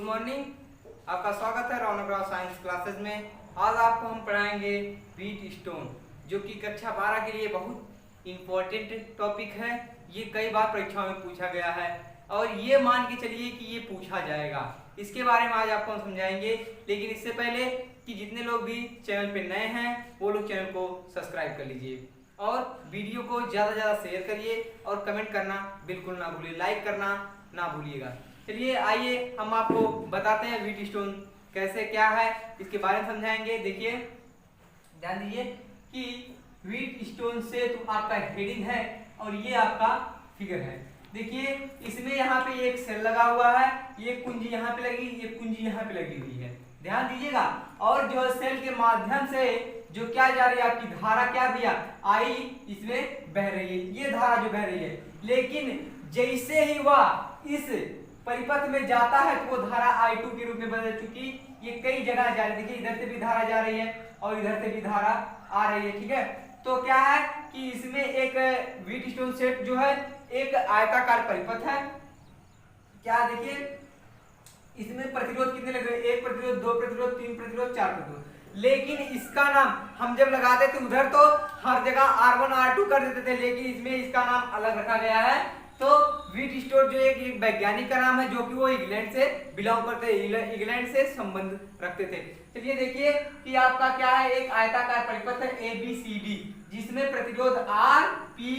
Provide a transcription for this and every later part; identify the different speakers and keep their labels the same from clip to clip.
Speaker 1: Morning, आपका स्वागत है रौनक राव साइंस क्लासेस में। आज आपको हम पढ़ाएंगे व्हीट स्टोन, जो कि कक्षा 12 के लिए बहुत इम्पोर्टेंट टॉपिक है। ये कई बार परीक्षाओं में पूछा गया है और ये मान के चलिए कि ये पूछा जाएगा। इसके बारे में आज आपको हम समझाएंगे, लेकिन इससे पहले कि जितने लोग भी चैनल पे नए हैं वो लोग चैनल को सब्सक्राइब कर लीजिए और वीडियो को ज़्यादा से ज़्यादा शेयर करिए और कमेंट करना बिल्कुल ना भूलिए, लाइक करना ना भूलिएगा। चलिए आइए हम आपको बताते हैं व्हीट स्टोन कैसे क्या है, इसके बारे में समझाएंगे। देखिए ध्यान दीजिए कि व्हीट स्टोन से तो आपका हेडिंग है और ये आपका फिगर है। देखिए इसमें यहाँ पे एक सेल लगा हुआ है, ये कुंजी यहाँ पे लगी, ये कुंजी यहाँ पे लगी हुई है, ध्यान दीजिएगा। और जो सेल के माध्यम से जो क्या जा रही है, आपकी धारा क्या दिया आई, इसमें बह रही है, ये धारा जो बह रही है। लेकिन जैसे ही वह इस परिपथ में जाता है तो वो धारा I2 के रूप में बदल चुकी। ये कई जगह जा रही है, देखिए इधर से भी धारा जा रही है और इधर से भी धारा आ रही है, ठीक है। तो क्या है कि इसमें एक व्हीट स्टोन सेट जो है एक आयताकार परिपथ है। क्या देखिए इसमें प्रतिरोध कितने लगे, एक प्रतिरोध, दो प्रतिरोध, तीन प्रतिरोध, चार प्रतिरोध। लेकिन इसका नाम हम जब लगाते थे उधर तो हर जगह R1 R2 कर देते थे, लेकिन इसमें इसका नाम अलग रखा गया है। तो व्हीट स्टोन जो एक वैज्ञानिक का नाम है, जो कि वो इंग्लैंड से बिलोंग करते हैं, इंग्लैंड से संबंध रखते थे। चलिए देखिए कि आपका क्या है, एक आयताकार परिपथ है ABCD, जिसमें प्रतिरोध R P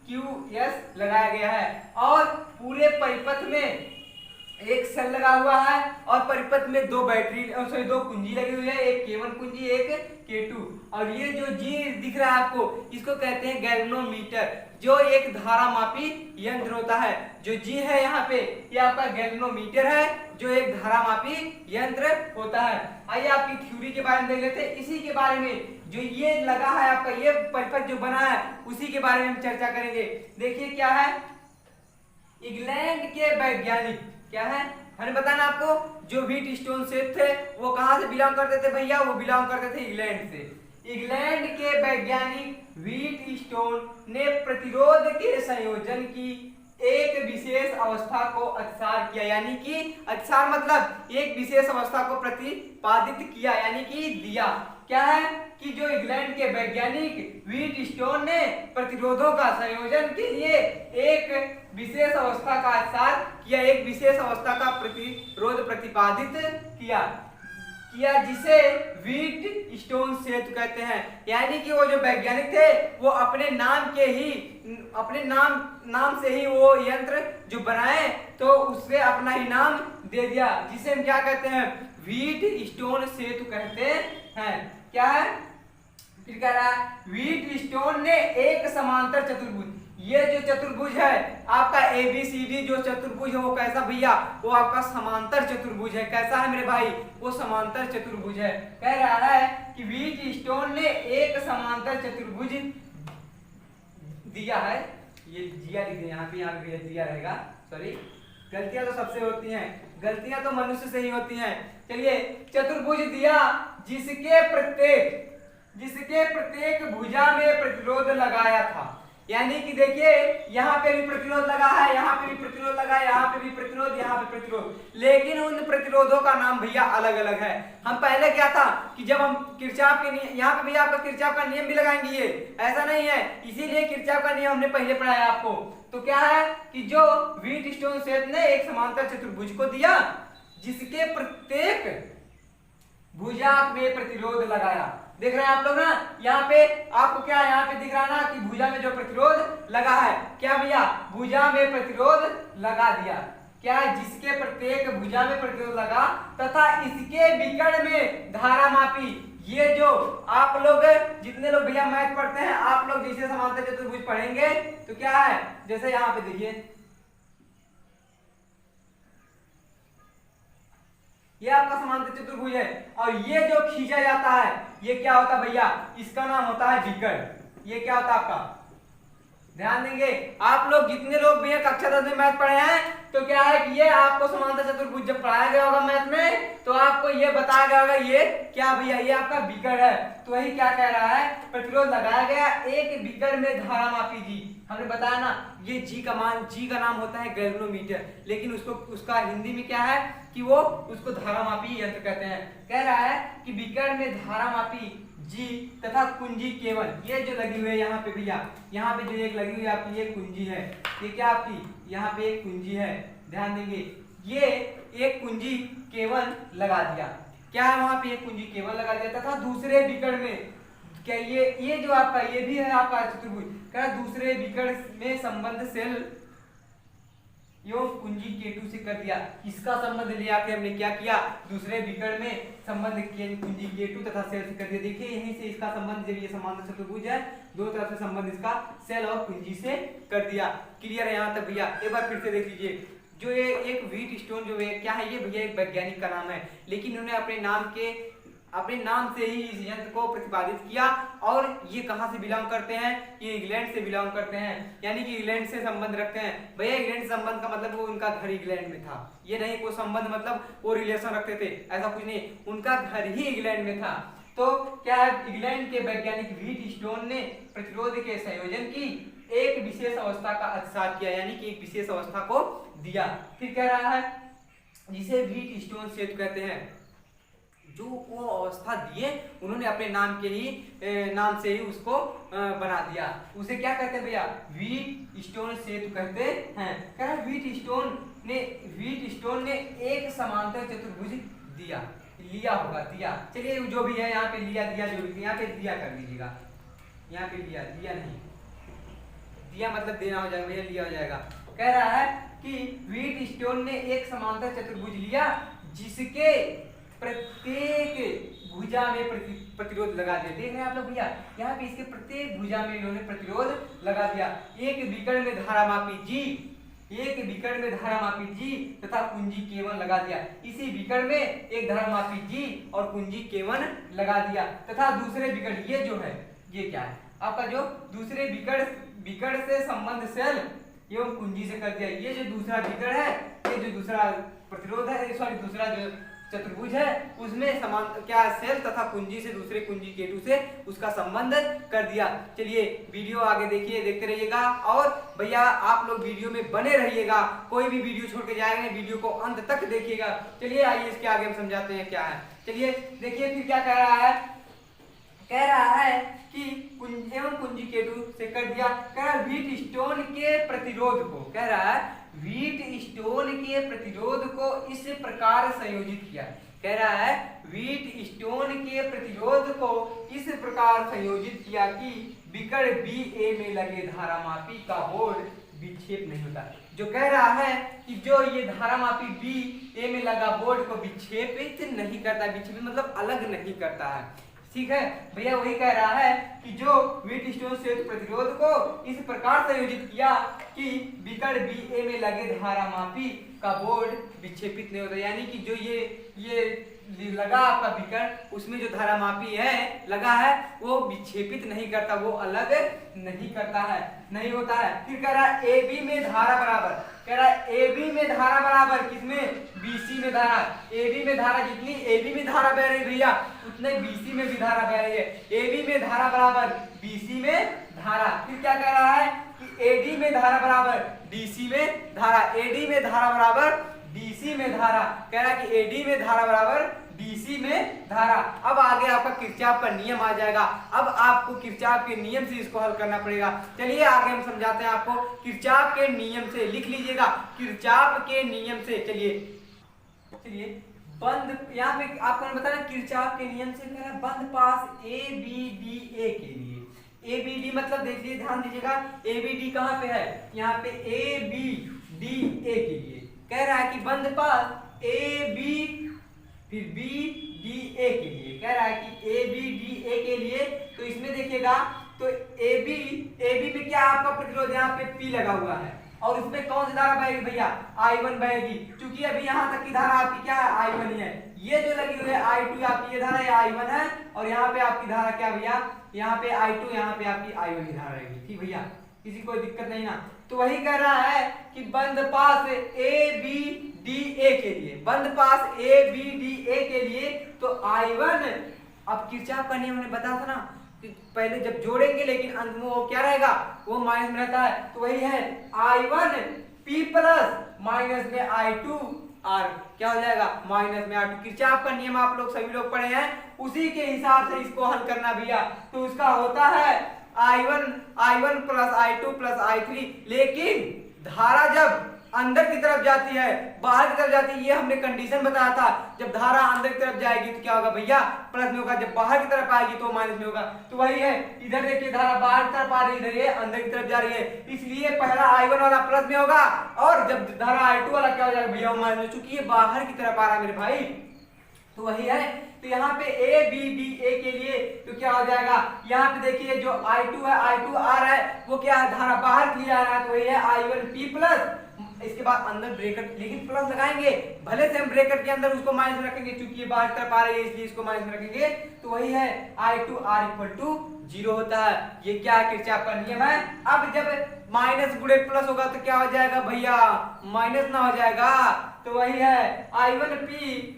Speaker 1: Q S लगाया गया है और पूरे परिपथ में एक सेल लगा हुआ है और परिपथ में दो कुंजी लगी हुई है, एक K1 कुंजी, एक K2। और ये जो जी दिख रहा है आपको, इसको कहते हैं गैल्वेनोमीटर, जो एक धारा मापी यंत्र होता है। जो जी है यहाँ पे, ये आपका गैल्वेनोमीटर है, जो एक धारा मापी यंत्र होता है। आइए आपकी थ्योरी के बारे में देख लेते हैं। इसी के बारे में जो ये लगा है आपका, ये परिपथ जो बना है, उसी के बारे में हम चर्चा करेंगे। देखिए क्या है, इंग्लैंड के वैज्ञानिक क्या है, मैंने बताना आपको, जो व्हीट स्टोन से थे वो कहां से बिलोंग करते थे भैया, वो बिलोंग करते थे इंग्लैंड से। इंग्लैंड के वैज्ञानिक व्हीट स्टोन ने प्रतिरोध के संयोजन की एक विशेष अवस्था को अतिसार किया, यानी कि अतिसार मतलब एक विशेष अवस्था को प्रतिपादित किया, यानी कि दिया। क्या है कि जो इंग्लैंड के वैज्ञानिक व्हीट स्टोन ने प्रतिरोधों का संयोजन के लिए एक विशेष अवस्था का अतिसार किया, एक विशेष अवस्था का प्रतिरोध प्रतिपादित किया, जिसे व्हीट स्टोन सेतु कहते हैं। यानी कि वो जो वैज्ञानिक थे वो अपने नाम के ही, अपने नाम से ही वो यंत्र जो बनाए, तो उससे अपना ही नाम दे दिया, जिसे हम क्या कहते हैं, व्हीट स्टोन सेतु कहते हैं। क्या है, फिर कह रहा है व्हीट स्टोन ने एक समांतर चतुर्भुज, ये जो चतुर्भुज है आपका ABCD जो चतुर्भुज है वो कैसा भैया, वो आपका समांतर चतुर्भुज है। कैसा है मेरे भाई, वो समांतर चतुर्भुज है। कह रहा है कि व्हीट स्टोन ने एक समांतर चतुर्भुज दिया है। ये जिया लिख दे यहाँ पे दिया रहेगा, सॉरी, गलतियां तो सबसे होती हैं, गलतियां तो मनुष्य से ही होती हैं। चलिए चतुर्भुज दिया जिसके प्रत्येक भुजा में प्रतिरोध लगाया था। यानी कि देखिए यहाँ पे भी प्रतिरोध लगा है, यहाँ पे भी प्रतिरोध लगा है, यहाँ पे भी प्रतिरोध, यहाँ पे प्रतिरोध, लेकिन उन प्रतिरोधों का नाम भैया अलग अलग है। हम पहले क्या था कि जब हम किरचॉफ के नियम, यहाँ पे भैया आपका किरचॉफ का नियम भी लगाएंगे, ये ऐसा नहीं है, इसीलिए किरचॉफ का नियम हमने पहले पढ़ाया आपको। तो क्या है कि जो व्हीट स्टोन सेट ने एक समांतर चतुर्भुज को दिया जिसके प्रत्येक भुजा में प्रतिरोध लगाया। देख रहे हैं आप लोग ना, यहाँ पे आपको क्या यहाँ पे दिख रहा है ना कि भुजा में जो प्रतिरोध लगा है, क्या भैया, भुजा में प्रतिरोध लगा दिया। क्या, जिसके प्रत्येक भुजा में प्रतिरोध लगा तथा इसके विकर्ण में धारा मापी। ये जो आप लोग जितने लोग भैया मैथ पढ़ते हैं, आप लोग जैसे समांतर चतुर्भुज पढ़ेंगे तो क्या है, जैसे यहाँ पे देखिए ये आपका समांतर चतुर्भुज है और ये जो खींचा जाता है ये क्या होता है भैया, इसका नाम होता है विकर्ण। ये क्या होता है आपका, ध्यान देंगे आप लोग, जितने लोग भैया कक्षा 10 में मैथ पढ़े हैं, तो क्या है कि ये आपको समांतर चतुर्भुज जब पढ़ाया गया होगा मैथ में, तो आपको ये बताया गया होगा ये क्या भैया, ये आपका विकर्ण है। तो वही क्या कह रहा है, प्रतिरोध लगाया गया एक विकर्ण में धारा मापी जी, हमने बताया ना, ये जी का नाम होता है गैल्वेनोमीटर, लेकिन उसका हिंदी में क्या है कि वो उसको धारामापी यंत्र कहते हैं। कह रहा है कि बीकर में धारामापी जी तथा कुंजी केवल, ये जो लगी हुई है यहाँ पे भैया, यहाँ पे जो एक लगी हुई है आपकी ये कुंजी है, ये क्या आपकी यहाँ पे एक कुंजी है, ध्यान देंगे, ये एक कुंजी केवल लगा दिया, क्या है वहां पे एक कुंजी केवल लगा दिया तथा दूसरे बीकर में क्या ये जो आपका ये भी है आपका चतुर्भुज, क्या दूसरे बीकर में संबंध सेल एवं कुंजी K2 से कर दिया। इसका संबंध ले आके हमने क्या किया, दूसरे बीकर में संबंध कुंजी K2 तथा सेल से कर दिया। देखिए यहीं से इसका संबंध, जब ये समांतर चतुर्भुज है दो तरफ से संबंध इसका सेल और कुंजी से कर दिया। क्लियर है यहाँ तक भैया? एक बार फिर से देख लीजिए, जो ये एक व्हीट स्टोन जो है क्या है, ये भैया एक वैज्ञानिक का नाम है, लेकिन उन्होंने अपने नाम से ही इस यंत्र को प्रतिपादित किया। और ये कहां से बिलोंग करते हैं, ये इंग्लैंड से बिलोंग करते हैं, यानी कि इंग्लैंड से संबंध रखते हैं। भैया इंग्लैंड से संबंध का मतलब वो उनका घर इंग्लैंड में था, ये नहीं कोई संबंध मतलब वो रिलेशन रखते थे, ऐसा कुछ नहीं, उनका घर ही इंग्लैंड में था। तो क्या है, इंग्लैंड के वैज्ञानिक व्हीट स्टोन ने प्रतिरोध के संयोजन की एक विशेष अवस्था का आविष्कार किया, यानी कि एक विशेष अवस्था को दिया। फिर कह रहा है जिसे व्हीट स्टोन सेतु कहते हैं, जो वो अवस्था दिए उन्होंने अपने नाम से ही उसको बना दिया, उसे क्या कहते हैं भैया, व्हीट स्टोन सेतु कहते हैं। कह रहा व्हीट स्टोन ने एक समांतर चतुर्भुज दिया, चलिए जो भी है यहाँ पे दिया जो भी, यहाँ पे दिया कर लीजिएगा, यहाँ पे दिया नहीं, दिया मतलब देना हो जाएगा भैया, लिया हो जाएगा। कह रहा है कि व्हीट स्टोन ने एक समांतर चतुर्भुज लिया जिसके प्रत्येक भुजा में प्रतिरोध लगा दिया। देख रहे हैं आप लोग भैया, यहाँ पे इसके प्रत्येक भुजा में इन्होंने प्रतिरोध लगा दिया। एक बीकर में धारामापी जी तथा कुंजी K1 लगा दिया, इसी बीकर में एक धारामापी जी और कुंजी K1 लगा दिया तथा दूसरे बीकर, ये जो है ये क्या है आपका, जो दूसरे बीकर से संबंध सेल एवं कुंजी से कर दिया। ये जो दूसरा बीकर है, ये जो दूसरा प्रतिरोध है, सॉरी दूसरा जो चतुर्भुज है उसमें समान क्या सेल तथा कुंजी से दूसरे कुंजी K2 से उसका संबंध कर दिया। चलिए वीडियो आगे देखिए, देखते रहिएगा और भैया आप लोग वीडियो में बने रहिएगा, कोई भी वीडियो छोड़ के जाएंगे, वीडियो को अंत तक देखिएगा। चलिए आइए इसके आगे हम समझाते हैं क्या है। चलिए देखिए फिर क्या कह रहा है कि कुंजी K2 से कर दिया। कह रहा है व्हीट स्टोन के प्रतिरोध को, कह रहा है व्हीट स्टोन के प्रतिरोध को इस प्रकार संयोजित किया। कह रहा है व्हीट स्टोन के प्रतिरोध को इस प्रकार संयोजित किया कि बीकर BA में लगे धारामापी का बोर्ड विक्षेप नहीं होता। जो कह रहा है कि जो ये धारामापी BA में लगा बोर्ड को विक्षेपित नहीं करता, विक्षेपित मतलब अलग नहीं करता है, ठीक है भैया। वही कह रहा है कि जो व्हीट स्टोन सेतु प्रतिरोध को इस प्रकार संयोजित किया कि बीकर BA में लगे धारामापी का बोर्ड विक्षेपित नहीं होता, यानी कि जो ये लगा आपका बीकर, उसमें जो धारामापी है लगा है वो विक्षेपित नहीं करता, वो अलग नहीं करता है, नहीं होता है। फिर कह रहा है AB में धारा बराबर, कह रहा है AB में धारा बराबर किसमें, BC में धारा, AB में धारा जितनी AB में धारा बह रही भैया उतने BC में भी धारा बह रही है। AB में धारा बराबर BC में धारा। फिर क्या कह रहा है कि AD में धारा बराबर DC में धारा, AD में धारा बराबर DC में धारा, कह रहा है कि AD में धारा बराबर DC में धारा। अब आगे आपका किरचॉफ का नियम आ जाएगा, अब आपको किरचॉफ के नियम से इसको हल करना पड़ेगा। चलिए आगे हम समझाते हैं आपको किरचॉफ के नियम से, लिख लीजिएगा किरचॉफ के नियम से। चलिए बंद, यहाँ पे आपको बताना किरचॉफ के नियम से कह रहा है बंद पास ABDA के लिए, ABD मतलब देखिए ध्यान दीजिएगा, ABD कहाँ पे है, यहाँ पे ABDA के लिए कह रहा है कि बंद पास AB फिर BDA के लिए, कह रहा है कि ABDA के लिए। तो इसमें देखिएगा तो AB में क्या आपका प्रतिरोध यहाँ पे P लगा हुआ है और इसमें कौन सी धारा बहेगी भैया, I1 बहेगी, क्योंकि अभी यहाँ तक की धारा आपकी क्या है, I1 ही है। ये जो लगी हुई है I2 आपकी ये धारा I1 है और यहाँ पे आपकी धारा क्या भैया, यहाँ पे I2, यहाँ पे आपकी I1 की धारा रहेगी, ठीक भैया, किसी कोई दिक्कत नहीं ना। तो वही कह रहा है कि बंद पास ABDA के लिए, बंद पास ABDA के लिए तो I1, अब किरचॉफ का नियम हमने बताया था ना, पहले जब जोड़ेंगे लेकिन अंत में वो क्या रहेगा, वो माइनस में रहता है। तो वही है I1P प्लस माइनस में I2R क्या हो जाएगा, माइनस में R2। किरचॉफ का नियम आप लोग सभी लोग पढ़े हैं, उसी के हिसाब से इसको हल करना भैया। तो उसका होता है I1 plus I2 plus I3। लेकिन धारा जब अंदर की तरफ जाती है, बाहर की तरफ जाती है, ये हमने कंडीशन बताया था। जब धारा अंदर की तरफ जाएगी तो क्या होगा भैया, प्लस में होगा। जब बाहर की तरफ आएगी तो माइनस में होगा। तो वही है, इधर देखिए धारा बाहर की तरफ आ रही है, इधर ये अंदर की तरफ जा रही है, इसलिए पहला I1 वाला प्लस में होगा और जब धारा I2 वाला क्या हो जाएगा भैया, माइनस में, चूंकि ये बाहर की तरफ आ रहा है मेरे भाई। तो वही है, तो यहाँ पे A B D A के लिए तो क्या हो जाएगा, यहाँ पे देखिए जो I2 है, I2R है, वो क्या है, धारा बाहर के लिए आ रहा है। तो वही है I1P प्लस, इसके बाद अंदर ब्रैकेट, लेकिन प्लस लगाएंगे, भले से हम ब्रैकेट के अंदर उसको माइनस में रखेंगे, क्योंकि ये बाहर तरफ आ रही है इसलिए इसको माइनस में रखेंगे। तो वही है I2R इक्वल टू 0 होता है। ये क्या है, किरचॉफ का नियम है। अब जब माइनस गुणे प्लस होगा तो क्या हो जाएगा भैया, माइनस ना हो जाएगा। तो वही है I1P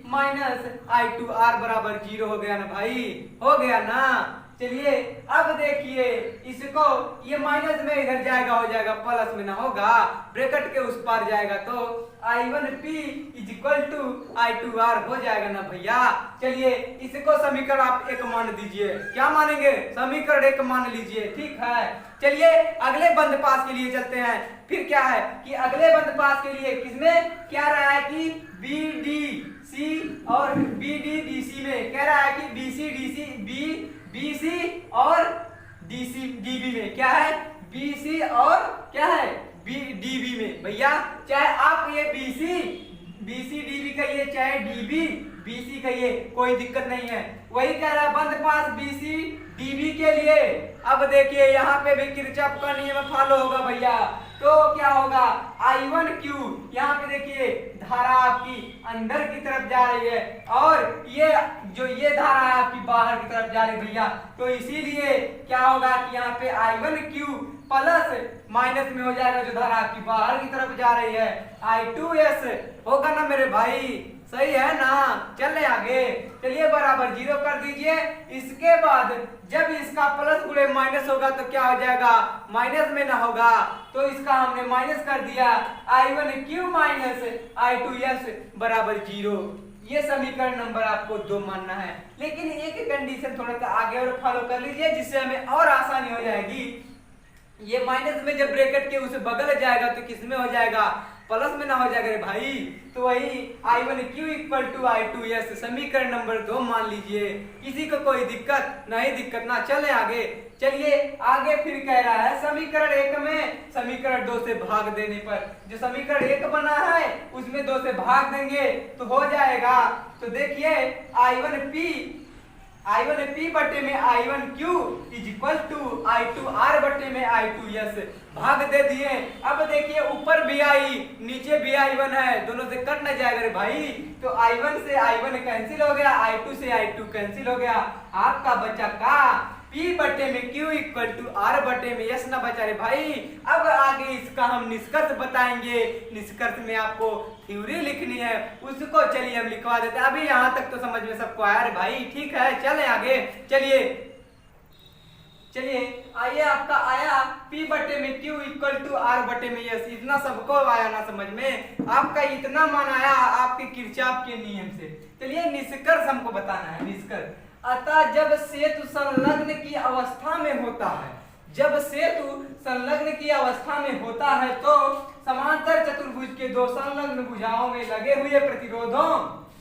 Speaker 1: माइनस I2R बराबर 0 हो गया ना भाई, हो गया ना। चलिए अब देखिए इसको, ये माइनस में इधर जाएगा, हो जाएगा प्लस में ना होगा, ब्रैकेट के उस पार जाएगा तो I1P is equal to I2R हो जाएगा ना भैया। चलिए इसको समीकरण आप 1 मान दीजिए। क्या मानेंगे, समीकरण 1 मान लीजिए, ठीक है। चलिए अगले बंद पास के लिए चलते हैं। फिर क्या है कि अगले बंद पास के लिए किसमें क्या रहा है कि BDC और BDDC में कह रहा है कि BC और DB में क्या है, BC और क्या है DB में भैया, चाहे आप ये BC DB कहिए, चाहे BC कहिए, कोई दिक्कत नहीं है। वही कह रहा है बंद पास BC DB के लिए। अब देखिए यहाँ पे भी किरचॉफ का नियम फॉलो होगा भैया। तो क्या होगा, I1Q, यहाँ पे देखिए धारा आपकी अंदर की तरफ जा रही है और ये जो ये धारा है आपकी बाहर की तरफ जा रही है भैया। तो इसीलिए क्या होगा कि यहाँ पे I1Q प्लस माइनस में हो जाएगा जो धारा आपकी बाहर की तरफ जा रही है, I2S होगा ना मेरे भाई, सही है ना। चले आगे, चलिए बराबर 0 कर दीजिए। इसके बाद जब इसका प्लस गुणे माइनस होगा तो क्या हो जाएगा, माइनस में ना होगा, तो इसका हमने माइनस कर दिया, I1Q माइनस I2S बराबर 0। ये समीकरण नंबर आपको 2 मानना है। लेकिन एक कंडीशन थोड़ा सा आगे और फॉलो कर लीजिए जिससे हमें और आसानी हो जाएगी। ये माइनस में जब ब्रैकेट के उसे बगल जाएगा तो किस में हो जाएगा, प्लस में ना हो जाएगा रे भाई। तो वही I1Q इक्वल टू I2S समीकरण नंबर 2 मान लीजिए। किसी को कोई दिक्कत नहीं, दिक्कत ना, चले आगे। चलिए आगे फिर कह रहा है समीकरण 1 में समीकरण 2 से भाग देने पर, जो समीकरण 1 बना है उसमें 2 से भाग देंगे तो हो जाएगा। तो देखिए I1P बटे में I1Q is equal to I2R बटे में I2S भाग दे दिए। अब देखिए ऊपर भी I नीचे भी I1 है, दोनों से कट न जाएगा रे भाई। तो I1 से I1 कैंसिल हो गया, I2 से I2 कैंसिल हो गया। आपका बचा का P बटे में Q इक्वल टू R बटे में S ना बचा रे भाई। अब आगे इसका हम निष्कर्ष बताएंगे। निष्कर्ष में आपको थ्योरी लिखनी है, उसको चलिए हम लिखवा देते हैं। अभी यहाँ तक तो समझ में सबको आया रे भाई, ठीक है। चले आगे, चलिए आइए आपका आया P बटे में Q इक्वल टू R बटे में S। इतना सबको आया ना समझ में, आपका इतना मान आया आपके किरचॉफ के नियम से। चलिए निष्कर्ष हमको बताना है। निष्कर्ष, अतः जब सेतु संलग्न की अवस्था में होता है, जब सेतु संलग्न की अवस्था में होता है तो समांतर चतुर्भुज के 2 संलग्न भुजाओं में लगे हुए प्रतिरोधों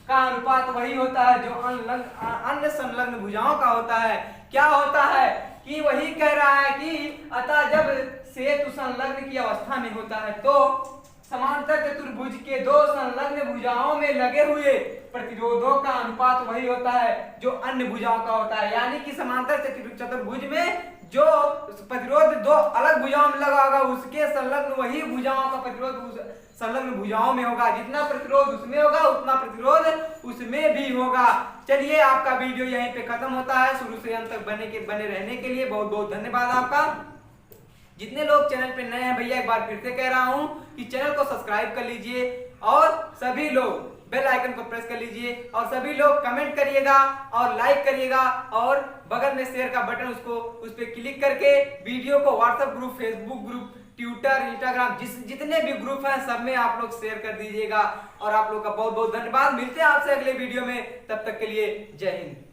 Speaker 1: का अनुपात वही होता है जो अन्य संलग्न भुजाओं का होता है। क्या होता है कि वही कह रहा है कि अतः जब सेतु संलग्न की अवस्था में होता है तो समांतर चतुर्भुज के 2 संलग्न भुजाओं में लगे हुए प्रतिरोधों का अनुपात वही होता है जो अन्य भुजाओं का होता है। यानी कि समांतर चतुर्भुज में जो प्रतिरोध 2 अलग भुजाओं में लगा होगा उसके संलग्न वही भुजाओं का प्रतिरोध उस संलग्न भुजाओं में होगा। जितना प्रतिरोध उसमें होगा उतना प्रतिरोध उसमें भी होगा। चलिए आपका वीडियो यहीं पे खत्म होता है। शुरू से अंत तक बने रहने के लिए बहुत बहुत धन्यवाद आपका। जितने लोग चैनल पे नए हैं भैया एक बार फिर से कह रहा हूं कि चैनल को सब्सक्राइब कर लीजिए और सभी लोग बेल आइकन को प्रेस कर लीजिए और सभी लोग कमेंट करिएगा और लाइक करिएगा और बगल में शेयर का बटन उस पर क्लिक करके वीडियो को WhatsApp group, Facebook group, Twitter, Instagram जितने भी ग्रुप हैं सब में आप लोग शेयर कर दीजिएगा। और आप लोग का बहुत बहुत धन्यवाद। मिलते हैं आपसे अगले वीडियो में, तब तक के लिए जय हिंद।